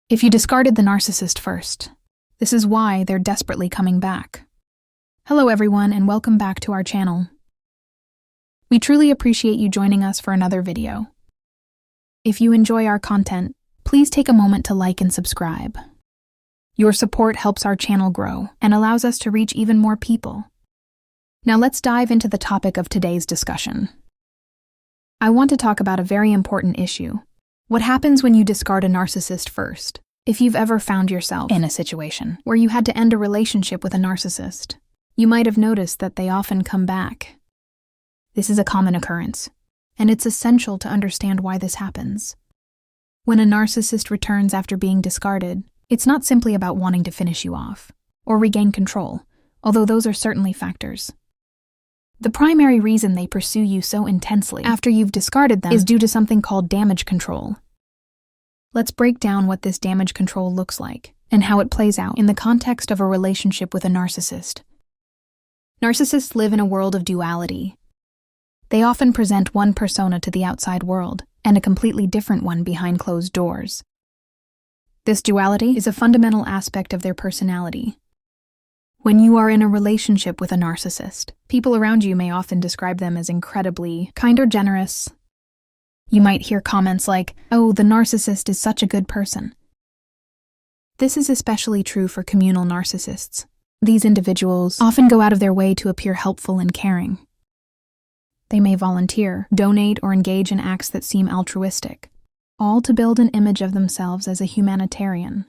If you discarded the narcissist first, this is why they're desperately coming back. Hello everyone, and welcome back to our channel. We truly appreciate you joining us for another video. If you enjoy our content, please take a moment to like and subscribe. Your support helps our channel grow and allows us to reach even more people. Now let's dive into the topic of today's discussion. I want to talk about a very important issue. What happens when you discard a narcissist first? If you've ever found yourself in a situation where you had to end a relationship with a narcissist, you might have noticed that they often come back. This is a common occurrence, and it's essential to understand why this happens. When a narcissist returns after being discarded, it's not simply about wanting to finish you off or regain control, although those are certainly factors. The primary reason they pursue you so intensely after you've discarded them is due to something called damage control. Let's break down what this damage control looks like and how it plays out in the context of a relationship with a narcissist. Narcissists live in a world of duality. They often present one persona to the outside world and a completely different one behind closed doors. This duality is a fundamental aspect of their personality. When you are in a relationship with a narcissist, people around you may often describe them as incredibly kind or generous. You might hear comments like, "Oh, the narcissist is such a good person." This is especially true for communal narcissists. These individuals often go out of their way to appear helpful and caring. They may volunteer, donate, or engage in acts that seem altruistic, all to build an image of themselves as a humanitarian.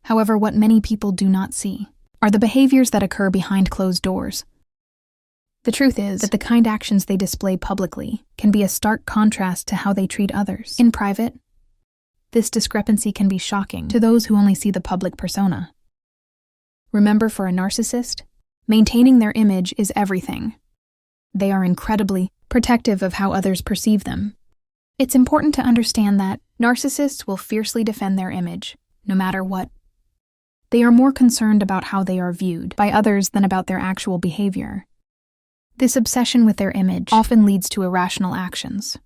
However, what many people do not see are the behaviors that occur behind closed doors. The truth is that the kind actions they display publicly can be a stark contrast to how they treat others in private. This discrepancy can be shocking to those who only see the public persona. Remember, for a narcissist, maintaining their image is everything. They are incredibly protective of how others perceive them. It's important to understand that narcissists will fiercely defend their image, no matter what. They are more concerned about how they are viewed by others than about their actual behavior. This obsession with their image often leads to irrational actions.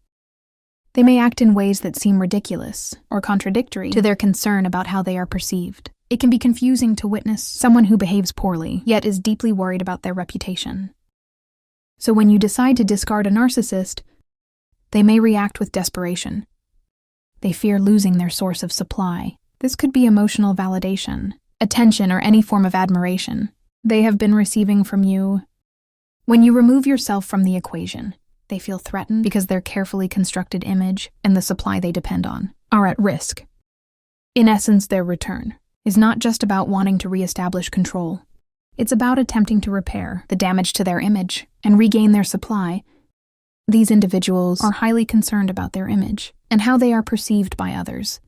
They may act in ways that seem ridiculous or contradictory to their concern about how they are perceived. It can be confusing to witness someone who behaves poorly, yet is deeply worried about their reputation. So when you decide to discard a narcissist, they may react with desperation. They fear losing their source of supply. This could be emotional validation, attention, or any form of admiration they have been receiving from you. When you remove yourself from the equation, they feel threatened because their carefully constructed image and the supply they depend on are at risk. In essence, their return is not just about wanting to reestablish control. It's about attempting to repair the damage to their image and regain their supply. These individuals are highly concerned about their image and how they are perceived by others.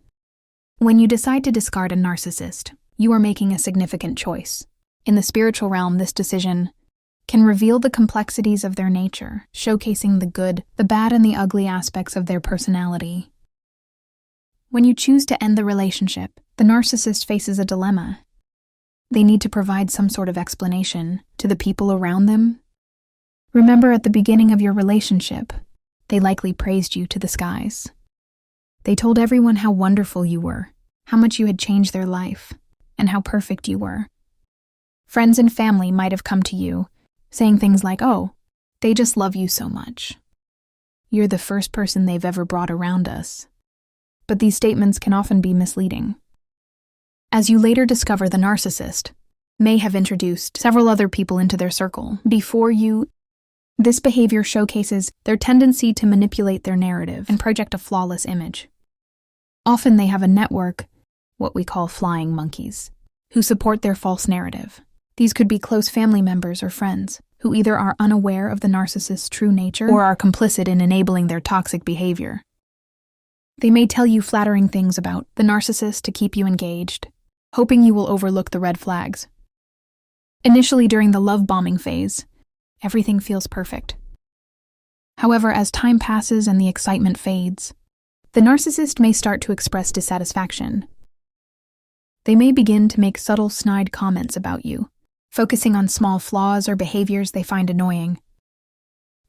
When you decide to discard a narcissist, you are making a significant choice. In the spiritual realm, this decision can reveal the complexities of their nature, showcasing the good, the bad, and the ugly aspects of their personality. When you choose to end the relationship, the narcissist faces a dilemma. They need to provide some sort of explanation to the people around them. Remember, at the beginning of your relationship, they likely praised you to the skies. They told everyone how wonderful you were, how much you had changed their life, and how perfect you were. Friends and family might have come to you, saying things like, "Oh, they just love you so much. You're the first person they've ever brought around us." But these statements can often be misleading. As you later discover, the narcissist may have introduced several other people into their circle before you. This behavior showcases their tendency to manipulate their narrative and project a flawless image. Often they have a network, what we call flying monkeys, who support their false narrative. These could be close family members or friends who either are unaware of the narcissist's true nature or are complicit in enabling their toxic behavior. They may tell you flattering things about the narcissist to keep you engaged, hoping you will overlook the red flags. Initially, during the love bombing phase, everything feels perfect. However, as time passes and the excitement fades, the narcissist may start to express dissatisfaction. They may begin to make subtle, snide comments about you, focusing on small flaws or behaviors they find annoying.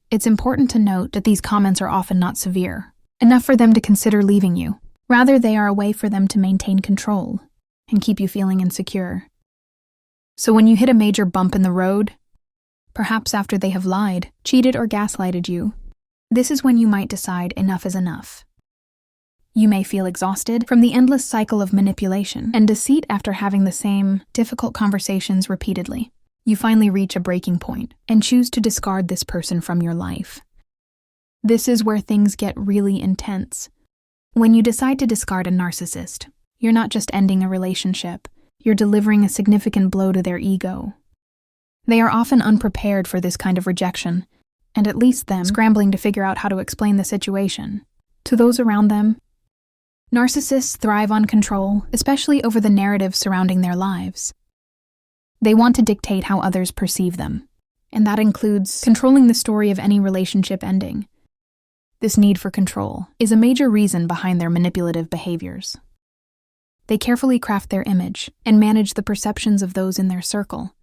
It's important to note that these comments are often not severe, enough for them to consider leaving you. Rather, they are a way for them to maintain control and keep you feeling insecure. So when you hit a major bump in the road, perhaps after they have lied, cheated, or gaslighted you, this is when you might decide enough is enough. You may feel exhausted from the endless cycle of manipulation and deceit after having the same difficult conversations repeatedly. You finally reach a breaking point and choose to discard this person from your life. This is where things get really intense. When you decide to discard a narcissist, you're not just ending a relationship, you're delivering a significant blow to their ego. They are often unprepared for this kind of rejection, and at least them scrambling to figure out how to explain the situation to those around them. Narcissists thrive on control, especially over the narrative surrounding their lives. They want to dictate how others perceive them, and that includes controlling the story of any relationship ending. This need for control is a major reason behind their manipulative behaviors. They carefully craft their image and manage the perceptions of those in their circle.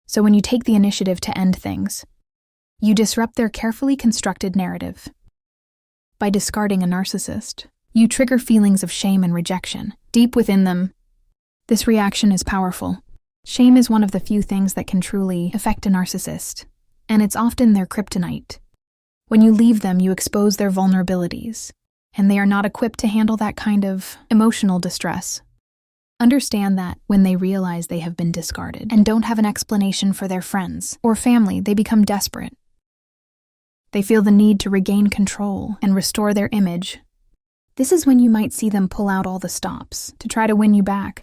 So when you take the initiative to end things, you disrupt their carefully constructed narrative. By discarding a narcissist, you trigger feelings of shame and rejection deep within them. This reaction is powerful. Shame is one of the few things that can truly affect a narcissist, and it's often their kryptonite. When you leave them, you expose their vulnerabilities, and they are not equipped to handle that kind of emotional distress. Understand that when they realize they have been discarded and don't have an explanation for their friends or family, they become desperate. They feel the need to regain control and restore their image. This is when you might see them pull out all the stops to try to win you back.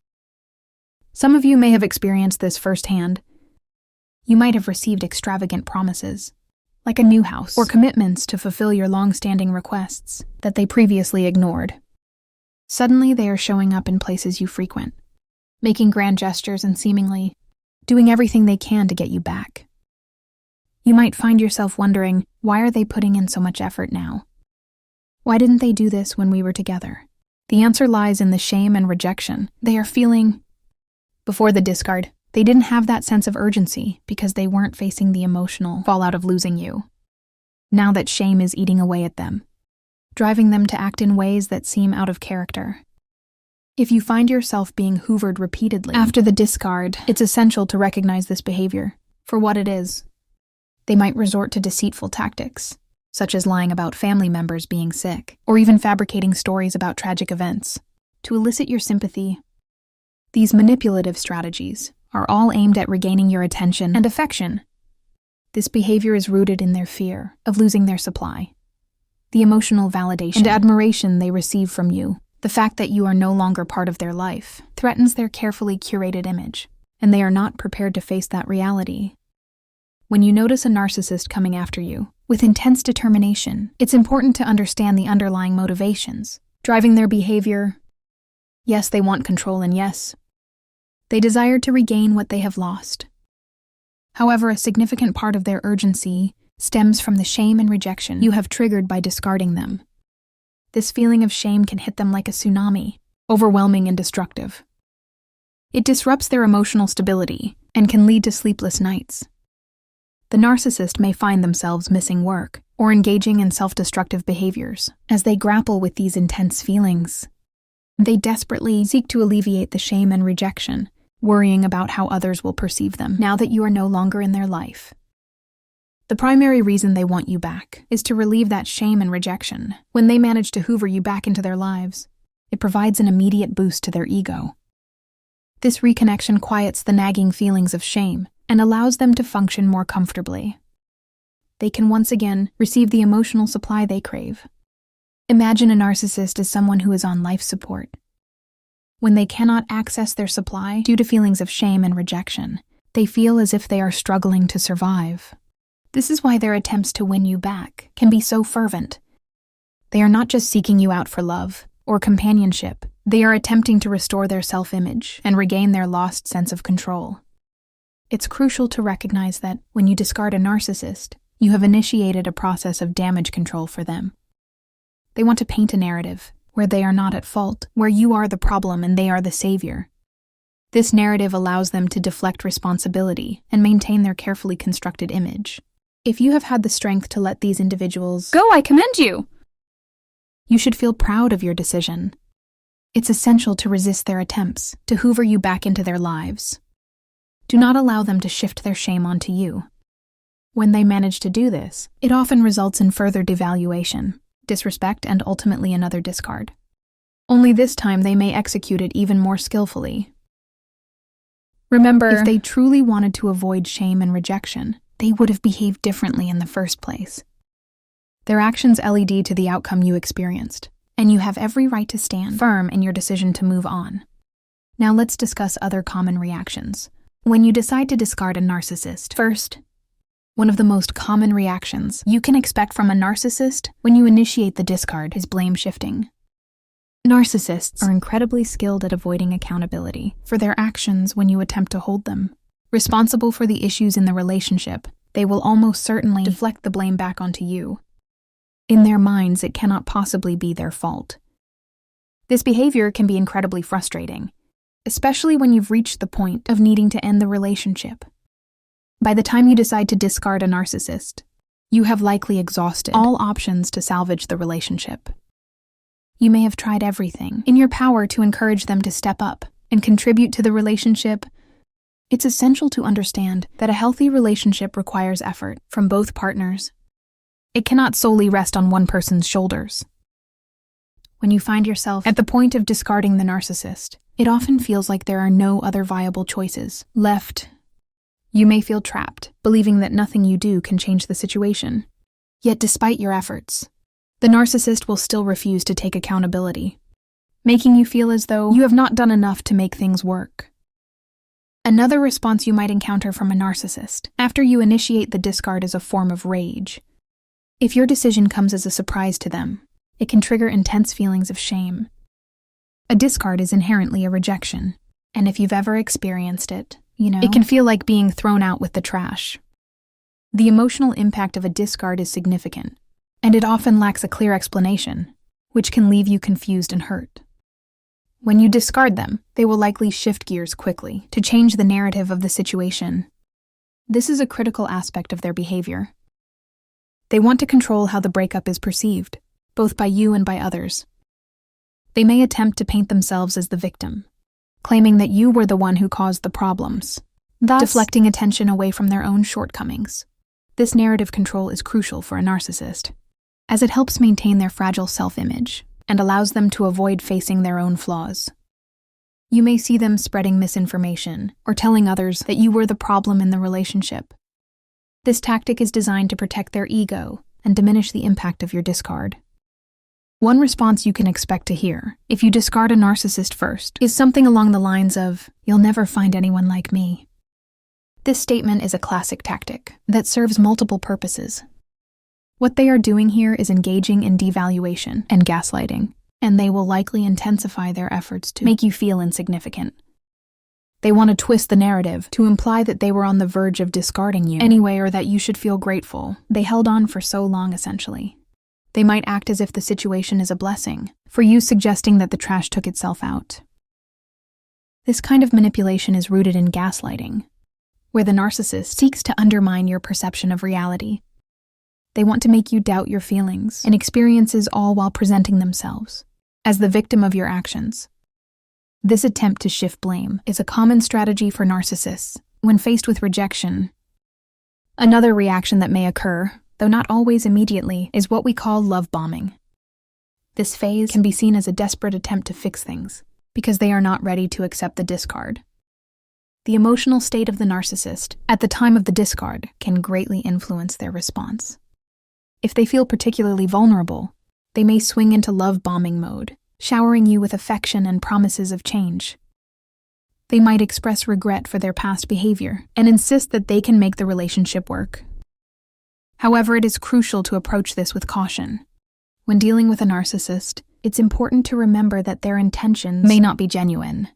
Some of you may have experienced this firsthand. You might have received extravagant promises, like a new house or commitments to fulfill your long-standing requests that they previously ignored. Suddenly, they are showing up in places you frequent, making grand gestures and seemingly doing everything they can to get you back. You might find yourself wondering, why are they putting in so much effort now? Why didn't they do this when we were together? The answer lies in the shame and rejection they are feeling. Before the discard, they didn't have that sense of urgency because they weren't facing the emotional fallout of losing you. Now that shame is eating away at them, driving them to act in ways that seem out of character. If you find yourself being hoovered repeatedly after the discard, it's essential to recognize this behavior for what it is. They might resort to deceitful tactics, such as lying about family members being sick, or even fabricating stories about tragic events, to elicit your sympathy. These manipulative strategies are all aimed at regaining your attention and affection. This behavior is rooted in their fear of losing their supply. The emotional validation and admiration they receive from you, the fact that you are no longer part of their life, threatens their carefully curated image, and they are not prepared to face that reality. When you notice a narcissist coming after you with intense determination, it's important to understand the underlying motivations driving their behavior. Yes, they want control, and yes, they desire to regain what they have lost. However, a significant part of their urgency stems from the shame and rejection you have triggered by discarding them. This feeling of shame can hit them like a tsunami, overwhelming and destructive. It disrupts their emotional stability and can lead to sleepless nights. The narcissist may find themselves missing work or engaging in self-destructive behaviors as they grapple with these intense feelings. They desperately seek to alleviate the shame and rejection, worrying about how others will perceive them now that you are no longer in their life. The primary reason they want you back is to relieve that shame and rejection. When they manage to hoover you back into their lives, it provides an immediate boost to their ego. This reconnection quiets the nagging feelings of shame and allows them to function more comfortably. They can once again receive the emotional supply they crave. Imagine a narcissist as someone who is on life support. When they cannot access their supply due to feelings of shame and rejection, they feel as if they are struggling to survive. This is why their attempts to win you back can be so fervent. They are not just seeking you out for love or companionship, they are attempting to restore their self-image and regain their lost sense of control. It's crucial to recognize that when you discard a narcissist, you have initiated a process of damage control for them. They want to paint a narrative where they are not at fault, where you are the problem and they are the savior. This narrative allows them to deflect responsibility and maintain their carefully constructed image. If you have had the strength to let these individuals go, I commend you! You should feel proud of your decision. It's essential to resist their attempts to hoover you back into their lives. Do not allow them to shift their shame onto you. When they manage to do this, it often results in further devaluation, disrespect, and ultimately another discard. Only this time they may execute it even more skillfully. Remember, if they truly wanted to avoid shame and rejection, they would have behaved differently in the first place. Their actions lead to the outcome you experienced, and you have every right to stand firm in your decision to move on. Now let's discuss other common reactions when you decide to discard a narcissist. First, one of the most common reactions you can expect from a narcissist when you initiate the discard is blame shifting. Narcissists are incredibly skilled at avoiding accountability for their actions when you attempt to hold them responsible for the issues in the relationship. They will almost certainly deflect the blame back onto you. In their minds, it cannot possibly be their fault. This behavior can be incredibly frustrating, especially when you've reached the point of needing to end the relationship. By the time you decide to discard a narcissist, you have likely exhausted all options to salvage the relationship. You may have tried everything in your power to encourage them to step up and contribute to the relationship. It's essential to understand that a healthy relationship requires effort from both partners. It cannot solely rest on one person's shoulders. When you find yourself at the point of discarding the narcissist, it often feels like there are no other viable choices left. You may feel trapped, believing that nothing you do can change the situation. Yet despite your efforts, the narcissist will still refuse to take accountability, making you feel as though you have not done enough to make things work. Another response you might encounter from a narcissist after you initiate the discard is a form of rage. If your decision comes as a surprise to them, it can trigger intense feelings of shame. A discard is inherently a rejection, and if you've ever experienced it, it can feel like being thrown out with the trash. The emotional impact of a discard is significant, and it often lacks a clear explanation, which can leave you confused and hurt. When you discard them, they will likely shift gears quickly to change the narrative of the situation. This is a critical aspect of their behavior. They want to control how the breakup is perceived, both by you and by others. They may attempt to paint themselves as the victim, claiming that you were the one who caused the problems, thus deflecting attention away from their own shortcomings. This narrative control is crucial for a narcissist, as it helps maintain their fragile self-image and allows them to avoid facing their own flaws. You may see them spreading misinformation or telling others that you were the problem in the relationship. This tactic is designed to protect their ego and diminish the impact of your discard. One response you can expect to hear if you discard a narcissist first is something along the lines of, "You'll never find anyone like me." This statement is a classic tactic that serves multiple purposes. What they are doing here is engaging in devaluation and gaslighting, and they will likely intensify their efforts to make you feel insignificant. They want to twist the narrative to imply that they were on the verge of discarding you anyway, or that you should feel grateful they held on for so long, essentially. They might act as if the situation is a blessing, for you suggesting that the trash took itself out. This kind of manipulation is rooted in gaslighting, where the narcissist seeks to undermine your perception of reality. They want to make you doubt your feelings and experiences, all while presenting themselves as the victim of your actions. This attempt to shift blame is a common strategy for narcissists when faced with rejection. Another reaction that may occur, though not always immediately, is what we call love bombing. This phase can be seen as a desperate attempt to fix things because they are not ready to accept the discard. The emotional state of the narcissist at the time of the discard can greatly influence their response. If they feel particularly vulnerable, they may swing into love bombing mode, showering you with affection and promises of change. They might express regret for their past behavior and insist that they can make the relationship work. However, it is crucial to approach this with caution. When dealing with a narcissist, it's important to remember that their intentions may not be genuine.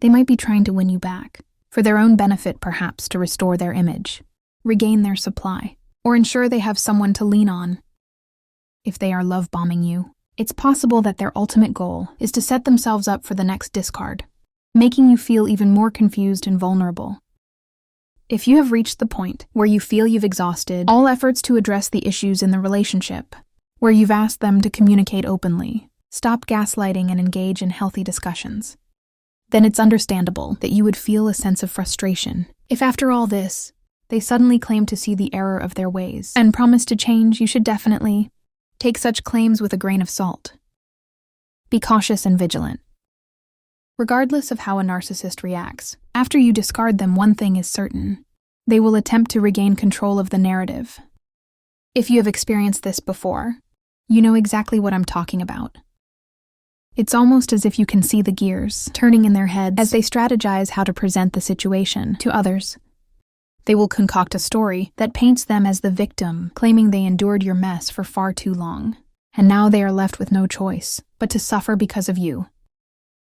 They might be trying to win you back, for their own benefit perhaps, to restore their image, regain their supply, or ensure they have someone to lean on. If they are love bombing you, it's possible that their ultimate goal is to set themselves up for the next discard, making you feel even more confused and vulnerable. If you have reached the point where you feel you've exhausted all efforts to address the issues in the relationship, where you've asked them to communicate openly, Stop gaslighting and engage in healthy discussions. Then it's understandable that you would feel a sense of frustration if, after all this, they suddenly claim to see the error of their ways and promise to change. You should definitely take such claims with a grain of salt. Be cautious and vigilant. Regardless of how a narcissist reacts, after you discard them, one thing is certain: they will attempt to regain control of the narrative. If you have experienced this before, you know exactly what I'm talking about. It's almost as if you can see the gears turning in their heads as they strategize how to present the situation to others. They will concoct a story that paints them as the victim, claiming they endured your mess for far too long, and now they are left with no choice but to suffer because of you.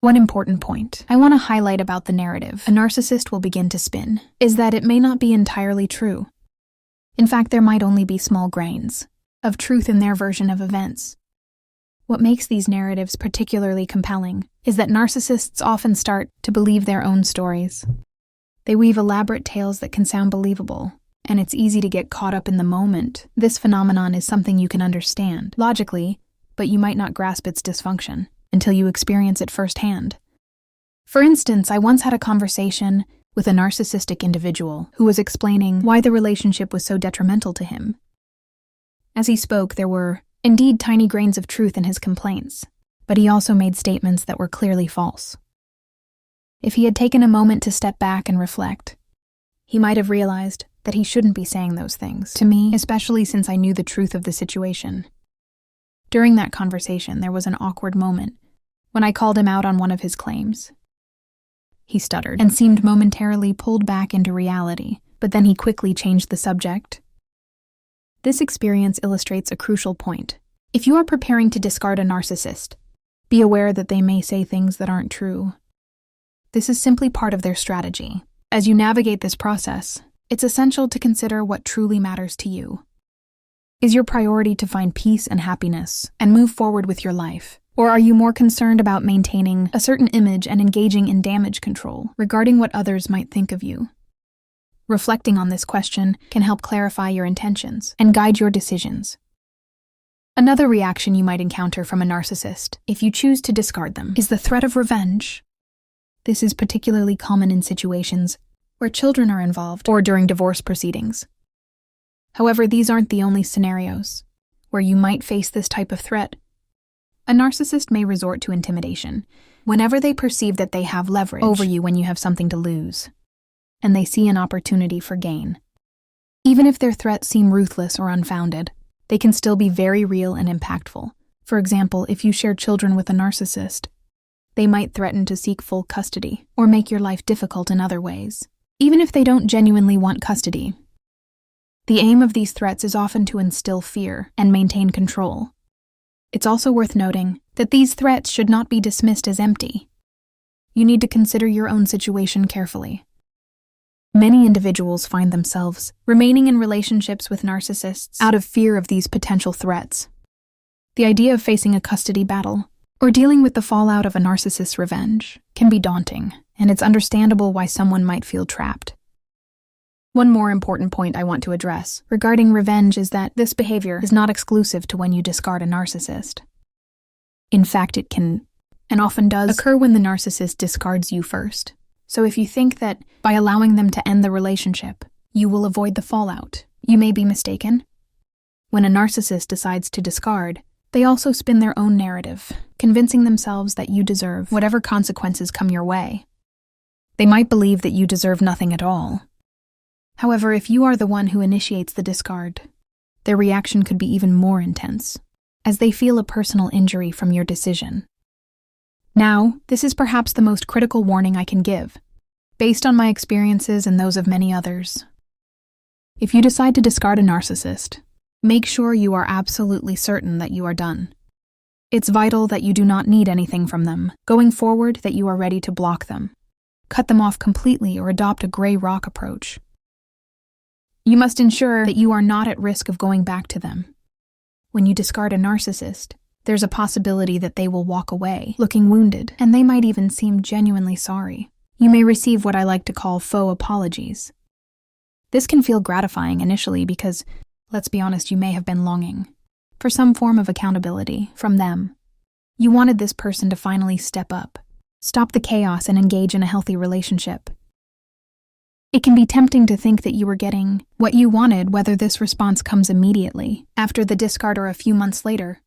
One important point I want to highlight about the narrative a narcissist will begin to spin is that it may not be entirely true. In fact, there might only be small grains of truth in their version of events. What makes these narratives particularly compelling is that narcissists often start to believe their own stories. They weave elaborate tales that can sound believable, and it's easy to get caught up in the moment. This phenomenon is something you can understand logically, but you might not grasp its dysfunction until you experience it firsthand. For instance, I once had a conversation with a narcissistic individual who was explaining why the relationship was so detrimental to him. As he spoke, there were indeed tiny grains of truth in his complaints, but he also made statements that were clearly false. If he had taken a moment to step back and reflect, he might have realized that he shouldn't be saying those things to me, especially since I knew the truth of the situation. During that conversation, there was an awkward moment when I called him out on one of his claims. He stuttered and seemed momentarily pulled back into reality, but then he quickly changed the subject. This experience illustrates a crucial point. If you are preparing to discard a narcissist, be aware that they may say things that aren't true. This is simply part of their strategy. As you navigate this process, it's essential to consider what truly matters to you. Is your priority to find peace and happiness and move forward with your life? Or are you more concerned about maintaining a certain image and engaging in damage control regarding what others might think of you? Reflecting on this question can help clarify your intentions and guide your decisions. Another reaction you might encounter from a narcissist, if you choose to discard them, is the threat of revenge. This is particularly common in situations where children are involved or during divorce proceedings. However, these aren't the only scenarios where you might face this type of threat. A narcissist may resort to intimidation whenever they perceive that they have leverage over you when you have something to lose, and they see an opportunity for gain. Even if their threats seem ruthless or unfounded, they can still be very real and impactful. For example, if you share children with a narcissist, they might threaten to seek full custody or make your life difficult in other ways, even if they don't genuinely want custody. The aim of these threats is often to instill fear and maintain control. It's also worth noting that these threats should not be dismissed as empty. You need to consider your own situation carefully. Many individuals find themselves remaining in relationships with narcissists out of fear of these potential threats. The idea of facing a custody battle or dealing with the fallout of a narcissist's revenge can be daunting, and it's understandable why someone might feel trapped. One more important point I want to address regarding revenge is that this behavior is not exclusive to when you discard a narcissist. In fact, it can, and often does, occur when the narcissist discards you first. So if you think that by allowing them to end the relationship, you will avoid the fallout, you may be mistaken. When a narcissist decides to discard, they also spin their own narrative, convincing themselves that you deserve whatever consequences come your way. They might believe that you deserve nothing at all. However, if you are the one who initiates the discard, their reaction could be even more intense, as they feel a personal injury from your decision. Now, this is perhaps the most critical warning I can give, based on my experiences and those of many others. If you decide to discard a narcissist, make sure you are absolutely certain that you are done. It's vital that you do not need anything from them. Going forward, that you are ready to block them, cut them off completely, or adopt a gray rock approach. You must ensure that you are not at risk of going back to them. When you discard a narcissist, there's a possibility that they will walk away, looking wounded, and they might even seem genuinely sorry. You may receive what I like to call faux apologies. This can feel gratifying initially because, let's be honest, you may have been longing for some form of accountability from them. You wanted this person to finally step up, stop the chaos, and engage in a healthy relationship. It can be tempting to think that you were getting what you wanted, whether this response comes immediately, after the discard, or a few months later.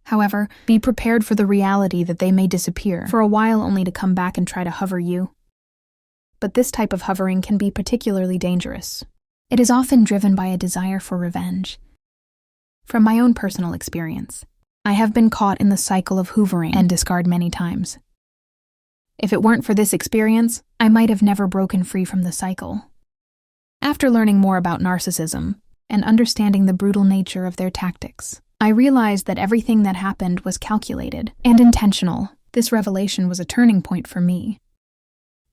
However, be prepared for the reality that they may disappear for a while, only to come back and try to hover you. But this type of hovering can be particularly dangerous. It is often driven by a desire for revenge. From my own personal experience, I have been caught in the cycle of hoovering and discard many times. If it weren't for this experience, I might have never broken free from the cycle. After learning more about narcissism and understanding the brutal nature of their tactics, I realized that everything that happened was calculated and intentional. This revelation was a turning point for me.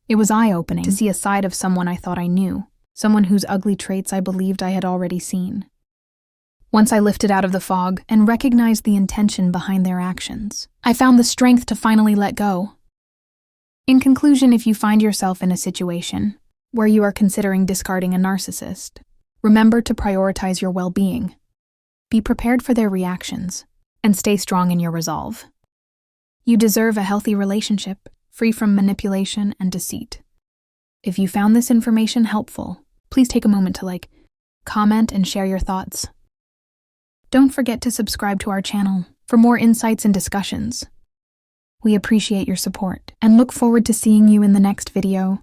It was eye-opening to see a side of someone I thought I knew, someone whose ugly traits I believed I had already seen. Once I lifted out of the fog and recognized the intention behind their actions, I found the strength to finally let go. In conclusion, if you find yourself in a situation where you are considering discarding a narcissist, remember to prioritize your well-being. Be prepared for their reactions, and stay strong in your resolve. You deserve a healthy relationship, free from manipulation and deceit. If you found this information helpful, please take a moment to comment, and share your thoughts. Don't forget to subscribe to our channel for more insights and discussions. We appreciate your support and look forward to seeing you in the next video.